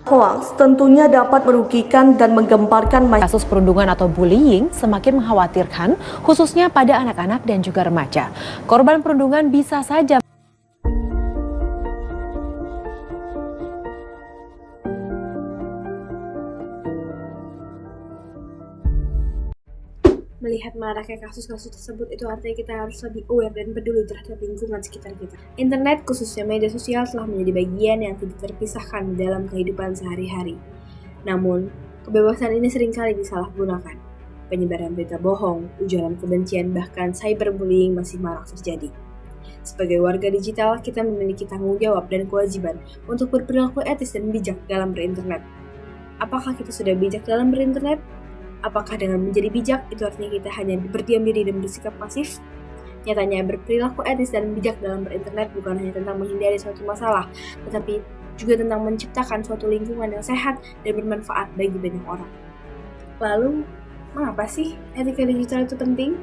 Hoaks tentunya dapat merugikan dan menggemparkan Kasus perundungan atau bullying semakin mengkhawatirkan, khususnya pada anak-anak dan juga remaja. Korban perundungan bisa saja Melihat maraknya kasus-kasus tersebut, itu artinya kita harus lebih aware dan peduli terhadap lingkungan sekitar kita. Internet, khususnya media sosial, telah menjadi bagian yang tidak terpisahkan dalam kehidupan sehari-hari. Namun, kebebasan ini seringkali disalahgunakan. Penyebaran berita bohong, ujaran kebencian, bahkan cyberbullying masih marak terjadi. Sebagai warga digital, kita memiliki tanggung jawab dan kewajiban untuk berperilaku etis dan bijak dalam berinternet. Apakah kita sudah bijak dalam berinternet? Apakah dengan menjadi bijak, itu artinya kita hanya berdiam diri dan bersikap pasif? Nyatanya, berperilaku etis dan bijak dalam berinternet bukan hanya tentang menghindari suatu masalah, tetapi juga tentang menciptakan suatu lingkungan yang sehat dan bermanfaat bagi banyak orang. Lalu, mengapa sih etika digital itu penting?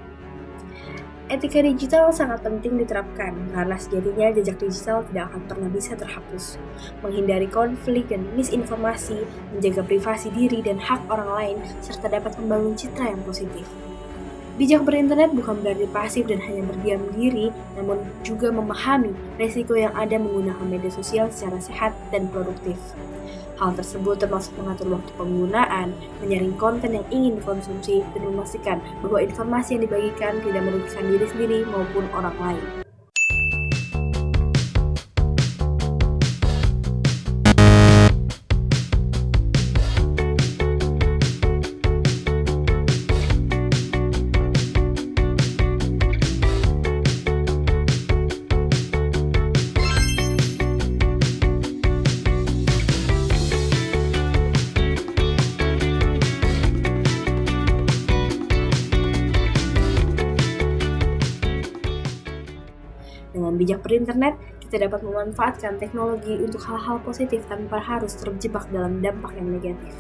Etika digital sangat penting diterapkan karena sejatinya jejak digital tidak akan pernah bisa terhapus. Menghindari konflik dan misinformasi, menjaga privasi diri dan hak orang lain, serta dapat membangun citra yang positif. Bijak berinternet bukan berarti pasif dan hanya berdiam diri, namun juga memahami resiko yang ada menggunakan media sosial secara sehat dan produktif. Hal tersebut termasuk mengatur waktu penggunaan, menyaring konten yang ingin dikonsumsi, dan memastikan bahwa informasi yang dibagikan tidak merugikan diri sendiri maupun orang lain. Dengan bijak berinternet, kita dapat memanfaatkan teknologi untuk hal-hal positif tanpa harus terjebak dalam dampak yang negatif.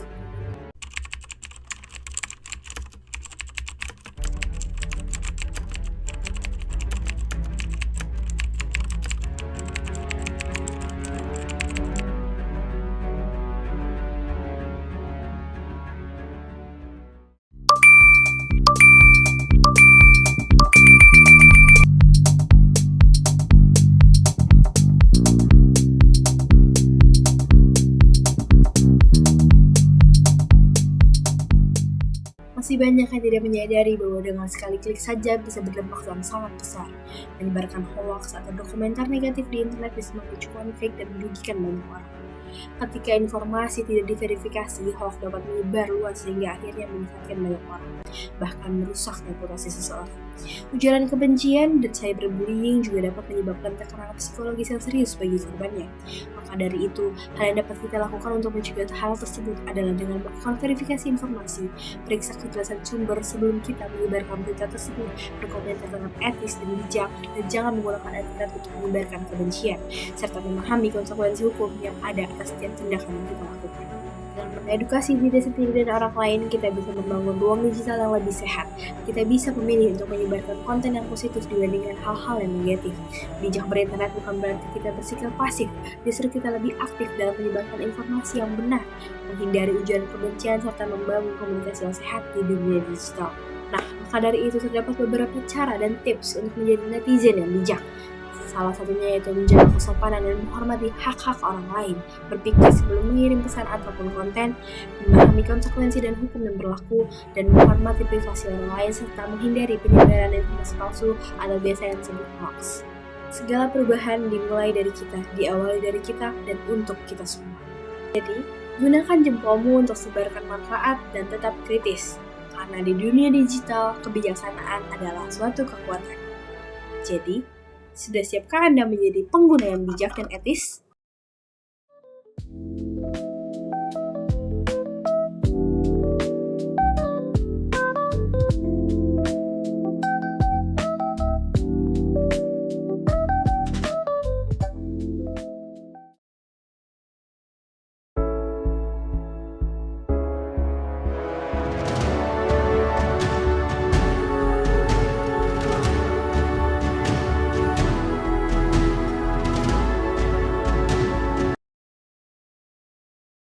Masih banyak yang tidak menyadari bahwa dengan sekali klik saja bisa berdampak yang sangat besar. Menyebarkan hoaks atau dokumenter negatif di internet bisa memicu konflik dan merugikan banyak orang. Ketika informasi tidak diverifikasi, hoaks dapat menyebar luas sehingga akhirnya menyesatkan banyak orang, bahkan merusak reputasi seseorang. Ujaran kebencian dan cyberbullying juga dapat menyebabkan tekanan psikologis yang serius bagi korbannya. Maka dari itu, hal yang dapat kita lakukan untuk mencegah hal tersebut adalah dengan melakukan verifikasi informasi, periksa kejelasan sumber sebelum kita menyebarkan berita tersebut, berkomentar dengan etis dan bijak, dan jangan menggunakan internet untuk menyebarkan kebencian, serta memahami konsekuensi hukum yang ada atas setiap tindakan yang kita lakukan. Dengan mengedukasi diri sendiri dan orang lain, kita bisa membangun ruang digital yang lebih sehat. Kita bisa memilih untuk menyebarkan konten yang positif dibandingkan hal-hal yang negatif. Bijak berinternet bukan berarti kita bersikap pasif, justru kita lebih aktif dalam menyebarkan informasi yang benar, menghindari ujaran kebencian, serta membangun komunikasi yang sehat di dunia digital. Nah, maka dari itu terdapat beberapa cara dan tips untuk menjadi netizen yang bijak. Salah satunya yaitu menjaga kesopanan dan menghormati hak-hak orang lain, berpikir sebelum mengirim pesan ataupun konten, memahami konsekuensi dan hukum yang berlaku, dan menghormati privasi orang lain serta menghindari penyebaran informasi palsu atau biasa yang disebut hoax. Segala perubahan dimulai dari kita, diawali dari kita, dan untuk kita semua. Jadi, gunakan jempolmu untuk sebarkan manfaat dan tetap kritis, karena di dunia digital, kebijaksanaan adalah suatu kekuatan. Jadi, sudah siapkah Anda menjadi pengguna yang bijak dan etis?